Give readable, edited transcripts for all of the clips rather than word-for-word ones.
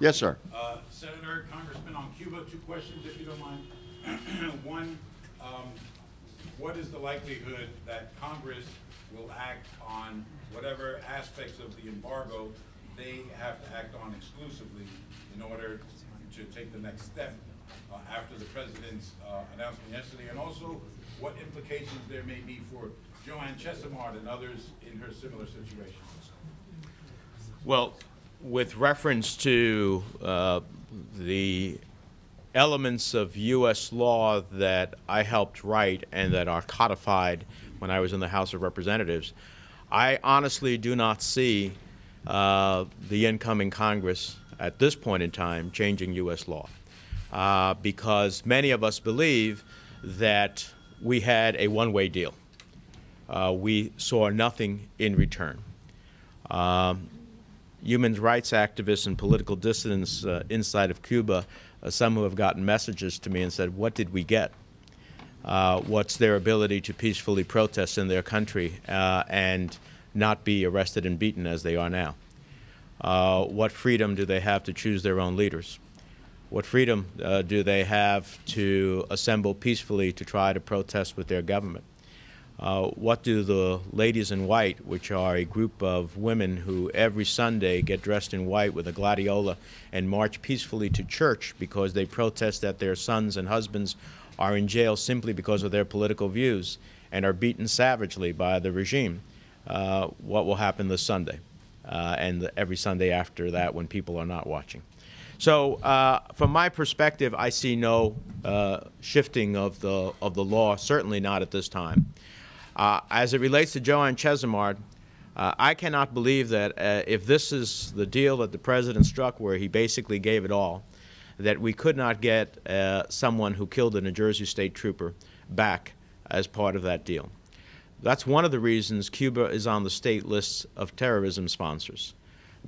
Yes, sir. Senator, Congressman, on Cuba, two questions, if you don't mind. One, what is the likelihood that Congress will act on whatever aspects of the embargo they have to act on exclusively in order to take the next step after the president's announcement yesterday? And also, what implications there may be for Joanne Chesimard and others in her similar situation? Well, with reference to the elements of U.S. law that I helped write and that are codified when I was in the House of Representatives, I honestly do not see the incoming Congress at this point in time changing U.S. law because many of us believe that we had a one-way deal. We saw nothing in return. Human rights activists and political dissidents inside of Cuba, some who have gotten messages to me and said, what did we get? What's their ability to peacefully protest in their country and not be arrested and beaten as they are now? What freedom do they have to choose their own leaders? What freedom do they have to assemble peacefully to try to protest with their government? What do the ladies in white, which are a group of women who every Sunday get dressed in white with a gladiola and march peacefully to church because they protest that their sons and husbands are in jail simply because of their political views and are beaten savagely by the regime, what will happen this Sunday and every Sunday after that when people are not watching? So from my perspective, I see no shifting of the law, certainly not at this time. As it relates to Joanne Chesimard, I cannot believe that if this is the deal that the President struck where he basically gave it all, that we could not get someone who killed a New Jersey state trooper back as part of that deal. That's one of the reasons Cuba is on the state lists of terrorism sponsors,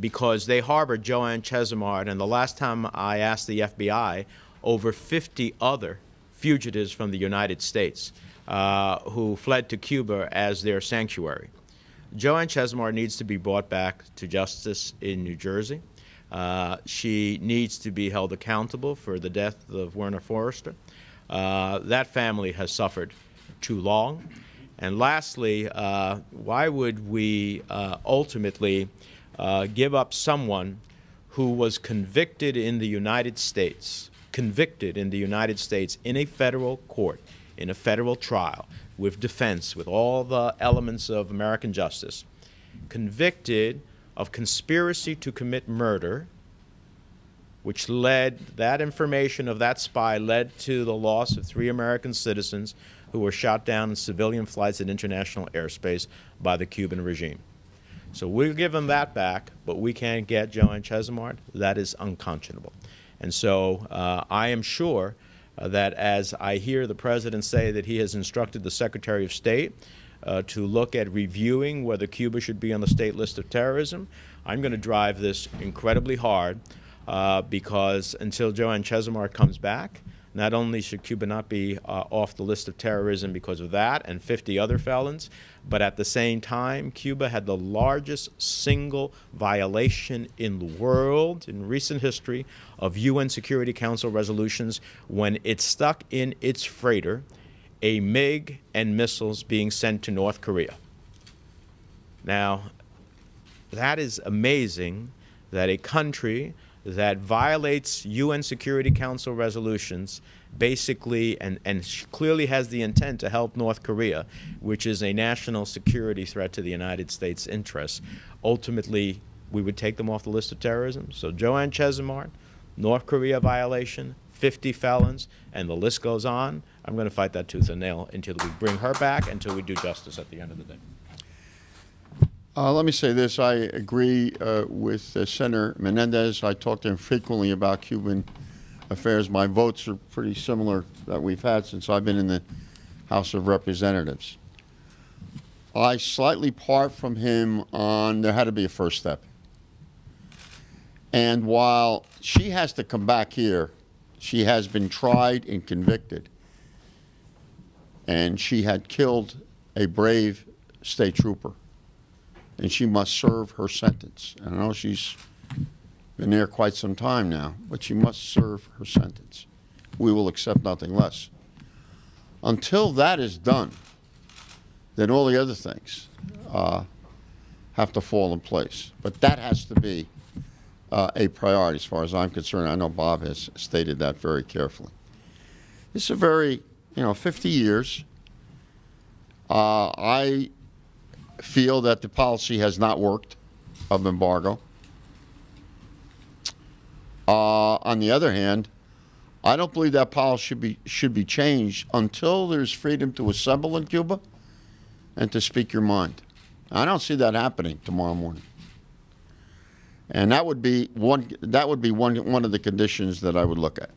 because they harbored Joanne Chesimard, and the last time I asked the FBI, over 50 other fugitives from the United States who fled to Cuba as their sanctuary. Joanne Chesimard needs to be brought back to justice in New Jersey. She needs to be held accountable for the death of Werner Forrester. That family has suffered too long. And lastly, why would we ultimately give up someone who was convicted in the United States, in a federal court, in a federal trial, with defense, with all the elements of American justice, convicted of conspiracy to commit murder, which led, that information of that spy led to the loss of 3 American citizens who were shot down in civilian flights in international airspace by the Cuban regime. So we'll give them that back, but we can't get Joanne Chesimard. That is unconscionable. And so I am sure that as I hear the President say that he has instructed the Secretary of State to look at reviewing whether Cuba should be on the state list of terrorism, I'm going to drive this incredibly hard because until Joanne Chesimard comes back, not only should Cuba not be off the list of terrorism because of that and 50 other felons, but at the same time, Cuba had the largest single violation in the world in recent history of UN Security Council resolutions when it stuck in its freighter a MiG and missiles being sent to North Korea. Now, that is amazing that a country that violates UN Security Council resolutions basically and clearly has the intent to help North Korea, which is a national security threat to the United States' interests, ultimately we would take them off the list of terrorism. So Joanne Chesimard, North Korea violation, 50 felons, and the list goes on. I'm going to fight that tooth and nail until we bring her back, until we do justice at the end of the day. Let me say this. I agree with Senator Menendez. I talk to him frequently about Cuban affairs. My votes are pretty similar that we've had since I've been in the House of Representatives. I slightly part from him on there had to be a first step. And while she has to come back here, she has been tried and convicted. And she had killed a brave state trooper. And she must serve her sentence. And I know she's been there quite some time now, but she must serve her sentence. We will accept nothing less. Until that is done, then all the other things have to fall in place. But that has to be a priority as far as I'm concerned. I know Bob has stated that very carefully. It's a very, 50 years. I feel that the policy has not worked of embargo. On the other hand, I don't believe that policy should be changed until there's freedom to assemble in Cuba and to speak your mind. I don't see that happening tomorrow morning. And that would be one of the conditions that I would look at.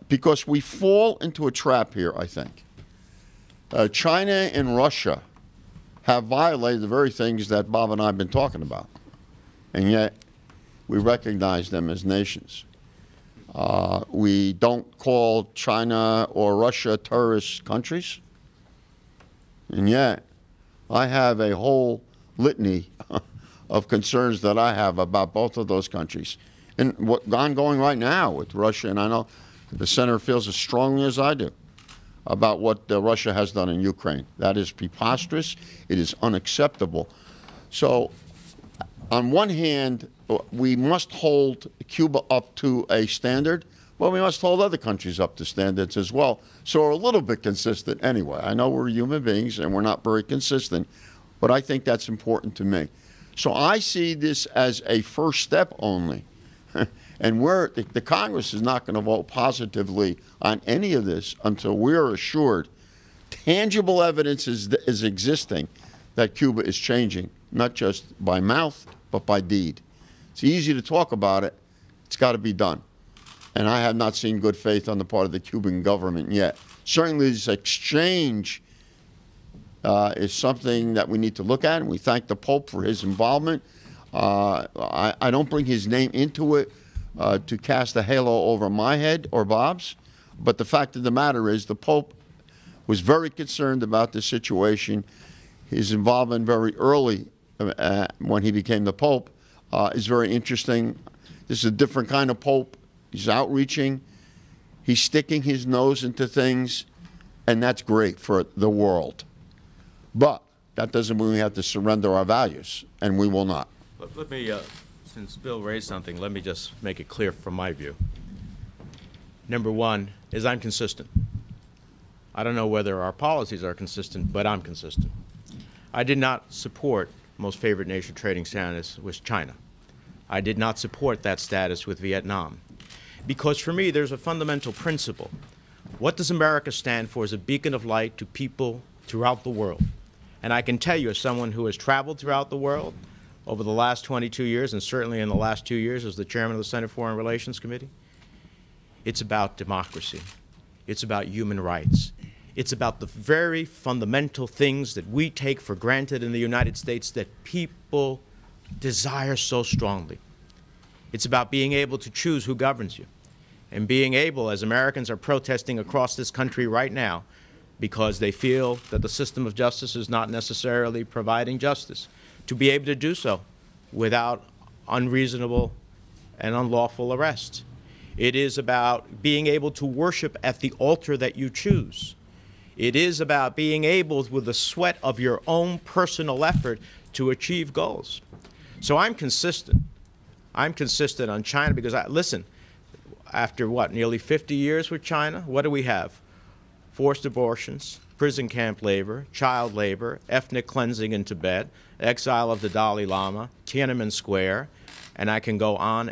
Because we fall into a trap here, I think. China and Russia have violated the very things that Bob and I have been talking about. And yet, we recognize them as nations. We don't call China or Russia terrorist countries. And yet, I have a whole litany of concerns that I have about both of those countries. And what's ongoing right now with Russia, and I know the Senator feels as strongly as I do about what Russia has done in Ukraine. That is preposterous. It is unacceptable. So, on one hand, we must hold Cuba up to a standard, but we must hold other countries up to standards as well. So we're a little bit consistent anyway. I know we're human beings and we're not very consistent, but I think that's important to me. So I see this as a first step only. And the Congress is not going to vote positively on any of this until we're assured tangible evidence is existing that Cuba is changing, not just by mouth, but by deed. It's easy to talk about it. It's got to be done. And I have not seen good faith on the part of the Cuban government yet. Certainly this exchange is something that we need to look at, and we thank the Pope for his involvement. I don't bring his name into it to cast a halo over my head or Bob's, but the fact of the matter is the Pope was very concerned about the situation. His involvement very early when he became the Pope is very interesting. This is a different kind of Pope. He's outreaching. He's sticking his nose into things, and that's great for the world. But that doesn't mean we have to surrender our values, and we will not. Let me, since Bill raised something, let me just make it clear from my view. Number one is I'm consistent. I don't know whether our policies are consistent, but I'm consistent. I did not support most favored nation trading status with China. I did not support that status with Vietnam. Because for me, there's a fundamental principle. What does America stand for as a beacon of light to people throughout the world? And I can tell you, as someone who has traveled throughout the world over the last 22 years, and certainly in the last 2 years as the chairman of the Senate Foreign Relations Committee, it's about democracy. It's about human rights. It's about the very fundamental things that we take for granted in the United States that people desire so strongly. It's about being able to choose who governs you, and being able, as Americans are protesting across this country right now, because they feel that the system of justice is not necessarily providing justice, to be able to do so without unreasonable and unlawful arrest. It is about being able to worship at the altar that you choose. It is about being able, with the sweat of your own personal effort, to achieve goals. So I'm consistent. I'm consistent on China because, listen, after what, nearly 50 years with China, what do we have? Forced abortions, prison camp labor, child labor, ethnic cleansing in Tibet, exile of the Dalai Lama, Tiananmen Square, and I can go on,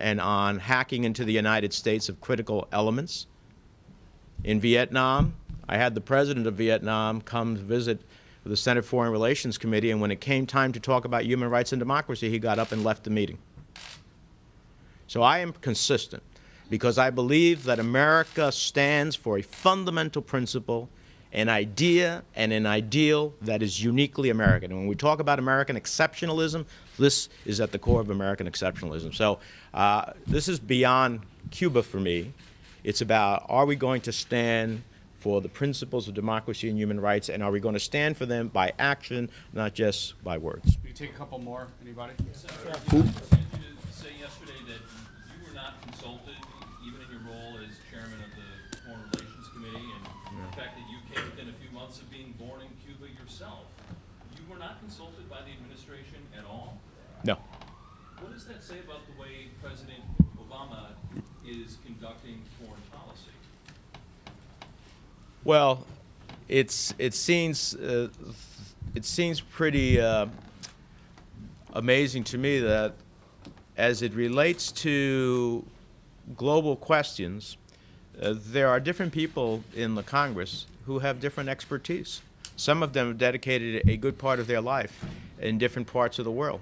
hacking into the United States of critical elements. In Vietnam, I had the president of Vietnam come visit the Senate Foreign Relations Committee, and when it came time to talk about human rights and democracy, he got up and left the meeting. So I am consistent because I believe that America stands for a fundamental principle, an idea and an ideal that is uniquely American. And when we talk about American exceptionalism, this is at the core of American exceptionalism. So this is beyond Cuba for me. It's about, are we going to stand for the principles of democracy and human rights, and are we going to stand for them by action, not just by words? Can you take a couple more? Anybody? Sir, I wanted to say yesterday that not consulted, even in your role as chairman of the Foreign Relations Committee, and the fact that you came within a few months of being born in Cuba yourself, you were not consulted by the administration at all? No. What does that say about the way President Obama is conducting foreign policy? Well, it seems pretty amazing to me that as it relates to global questions, there are different people in the Congress who have different expertise. Some of them have dedicated a good part of their life in different parts of the world.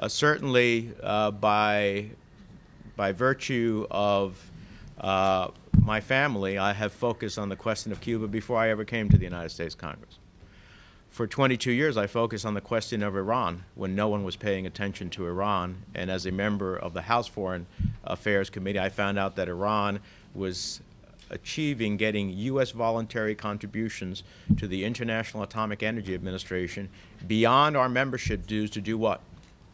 Certainly, by virtue of my family, I have focused on the question of Cuba before I ever came to the United States Congress. For 22 years, I focused on the question of Iran when no one was paying attention to Iran. And as a member of the House Foreign Affairs Committee, I found out that Iran was getting U.S. voluntary contributions to the International Atomic Energy Administration beyond our membership dues to do what?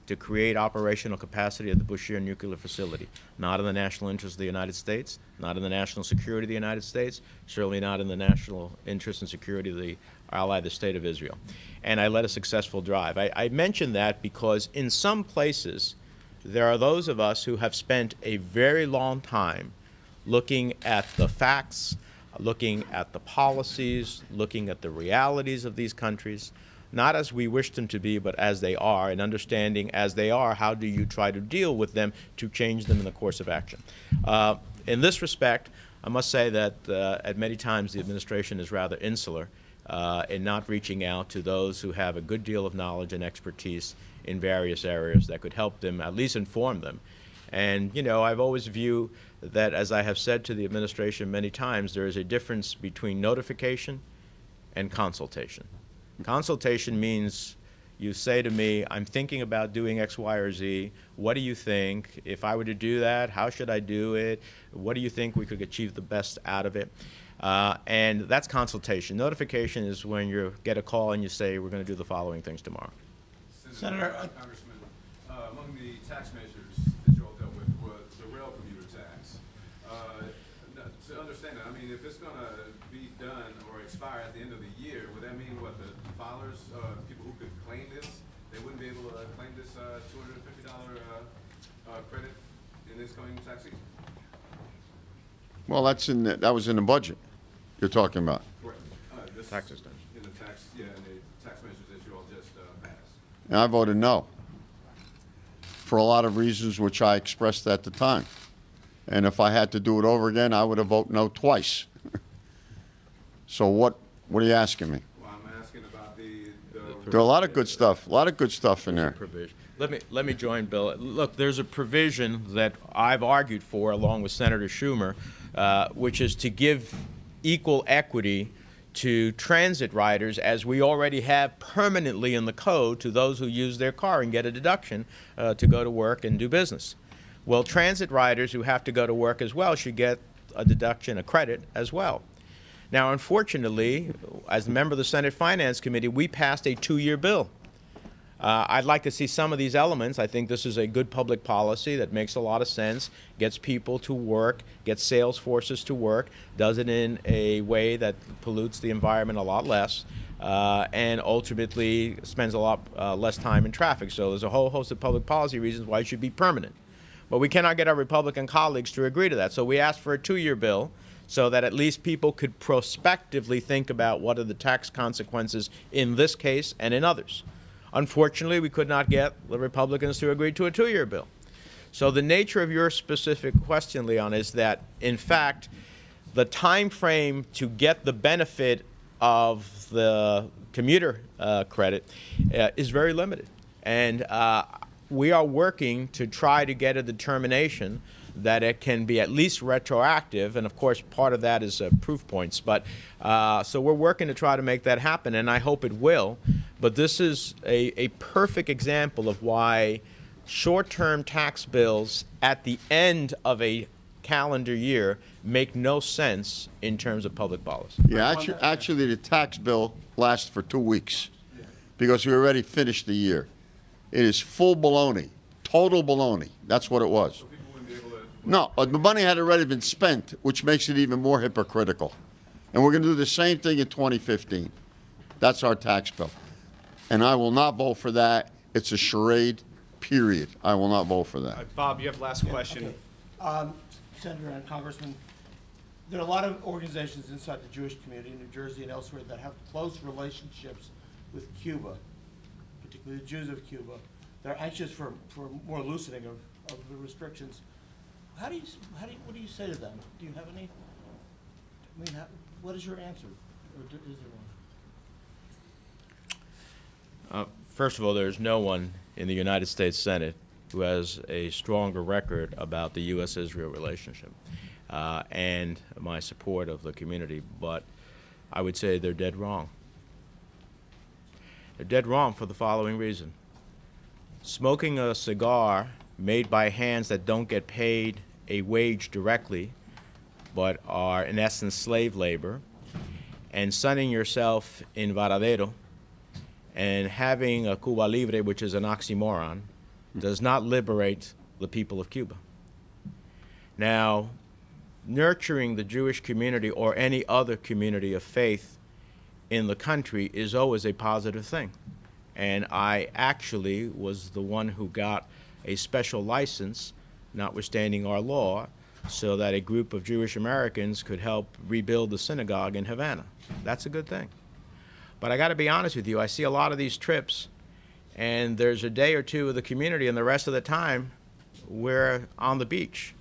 To create operational capacity of the Bushehr nuclear facility. Not in the national interest of the United States, not in the national security of the United States, certainly not in the national interest and security of the ally, the State of Israel. And I led a successful drive. I mention that because in some places, there are those of us who have spent a very long time looking at the facts, looking at the policies, looking at the realities of these countries, not as we wish them to be, but as they are, and understanding as they are, how do you try to deal with them to change them in the course of action. In this respect, I must say that at many times the administration is rather insular in not reaching out to those who have a good deal of knowledge and expertise in various areas that could help them, at least inform them. And, you know, I've always viewed that, as I have said to the administration many times, there is a difference between notification and consultation. Consultation means you say to me, I'm thinking about doing X, Y, or Z. What do you think? If I were to do that, how should I do it? What do you think we could achieve the best out of it? And that's consultation. Notification is when you get a call and you say, we're going to do the following things tomorrow. Senator, Congressman, among the tax measures that you all dealt with was the rail commuter tax. To understand that, I mean, if it's going to be done or expire at the end of the year, would that mean what the filers, people who could claim this, they wouldn't be able to claim this $250 credit in this coming tax season? Well, that was in the budget you're talking about. Correct. This Tax extension. In the tax, yeah, in the tax measures that you all just passed. And I voted no for a lot of reasons which I expressed at the time. And if I had to do it over again, I would have voted no twice. So what are you asking me? Well, I'm asking about the There are a lot of good stuff in there. Provision. Let me join Bill. Look, there's a provision that I've argued for along with Senator Schumer, which is to give equal equity to transit riders, as we already have permanently in the code, to those who use their car and get a deduction to go to work and do business. Well, transit riders who have to go to work as well should get a deduction, a credit as well. Now, unfortunately, as a member of the Senate Finance Committee, we passed a 2-year bill. I'd like to see some of these elements. I think this is a good public policy that makes a lot of sense, gets people to work, gets sales forces to work, does it in a way that pollutes the environment a lot less, and ultimately spends a lot less time in traffic. So there's a whole host of public policy reasons why it should be permanent. But we cannot get our Republican colleagues to agree to that. So we asked for a 2-year bill so that at least people could prospectively think about what are the tax consequences in this case and in others. Unfortunately, we could not get the Republicans to agree to a 2-year bill. So the nature of your specific question, Leon, is that, in fact, the time frame to get the benefit of the commuter credit is very limited. And we are working to try to get a determination that it can be at least retroactive, and of course part of that is proof points. But so we're working to try to make that happen, and I hope it will. But this is a perfect example of why short-term tax bills at the end of a calendar year make no sense in terms of public policy. Yeah, actually the tax bill lasts for 2 weeks because we already finished the year. It is full baloney, total baloney. That's what it was. So people wouldn't be able to No, the money had already been spent, which makes it even more hypocritical. And we're going to do the same thing in 2015. That's our tax bill. And I will not vote for that. It's a charade, period. I will not vote for that. Bob, you have the last question. Okay. Senator and Congressman, there are a lot of organizations inside the Jewish community in New Jersey and elsewhere that have close relationships with Cuba, particularly the Jews of Cuba. They're anxious for more loosening of the restrictions. What do you say to them? Do you have any? I mean, what is your answer? Or is there one? First of all, there's no one in the United States Senate who has a stronger record about the U.S.-Israel relationship and my support of the community, but I would say they're dead wrong. They're dead wrong for the following reason. Smoking a cigar made by hands that don't get paid a wage directly, but are in essence slave labor, and sunning yourself in Varadero, and having a Cuba Libre, which is an oxymoron, does not liberate the people of Cuba. Now, nurturing the Jewish community or any other community of faith in the country is always a positive thing. And I actually was the one who got a special license, notwithstanding our law, so that a group of Jewish Americans could help rebuild the synagogue in Havana. That's a good thing. But I got to be honest with you, I see a lot of these trips, and there's a day or two of the community, and the rest of the time, we're on the beach.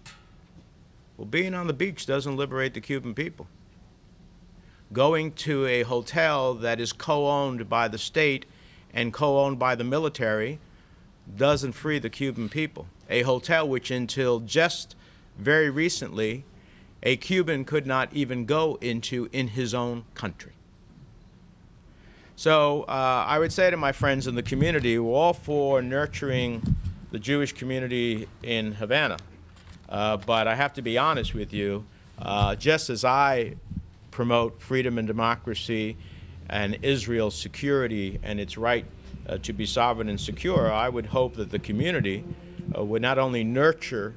Well, being on the beach doesn't liberate the Cuban people. Going to a hotel that is co-owned by the state and co-owned by the military doesn't free the Cuban people. A hotel which until just very recently, a Cuban could not even go into in his own country. So I would say to my friends in the community, we're all for nurturing the Jewish community in Havana. But I have to be honest with you, just as I promote freedom and democracy and Israel's security and its right to be sovereign and secure, I would hope that the community would not only nurture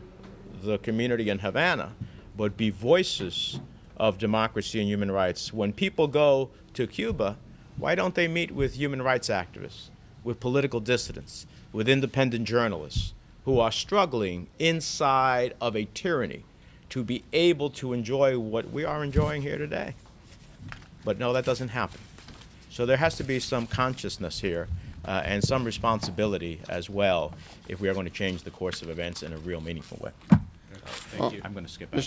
the community in Havana, but be voices of democracy and human rights. When people go to Cuba, why don't they meet with human rights activists, with political dissidents, with independent journalists who are struggling inside of a tyranny to be able to enjoy what we are enjoying here today? But no, that doesn't happen. So there has to be some consciousness here and some responsibility as well if we are going to change the course of events in a real meaningful way. Thank you. I'm going to skip back.